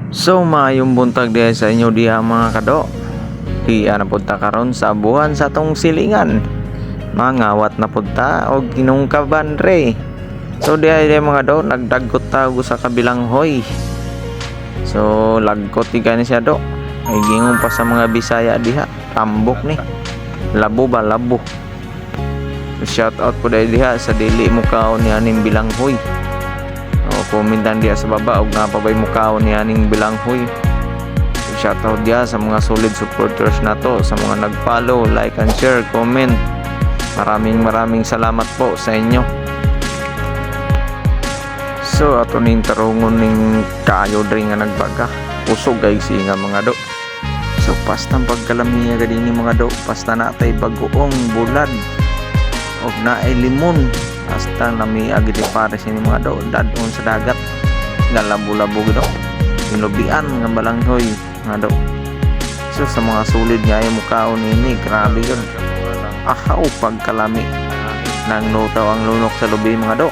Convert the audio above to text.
So maayong buntag diha sa inyo diha mga kado. Diya na punta karon sa buwan sa tong silingan. Mangawat na punta og kinungkaban re. So diha mga kado nagdagot tago sa kabilang hoy. So lagkot di kani siya do. Ay gingon pa sa mga Bisaya diha, tambok ni. Labo ba labo. Shout out po diha sa dili mo kaon ni aning bilanghoy. O komentan diya sa baba og napabay mo kaon ni aning bilanghoy. Shout out diya sa mga solid supporters nato, sa mga nag-follow, like and share, comment. Maraming salamat po sa inyo. So ato ning tarungon ning kayo diri nga nagbaga. Usog guys nga mga do. So pastang pagkalamiya gadi ni mga do, pasta natay bagoong bulad og naay limon. Basta nami agi di pares ni mga do dadon sa dagat nga labo-labo gid do. Inubian nga balanghoy mga do. So sa mga sulid nga ay mukaon ini, grabe yun. Ahaw pagkalami nang nutaw ang lunok sa lubi mga do.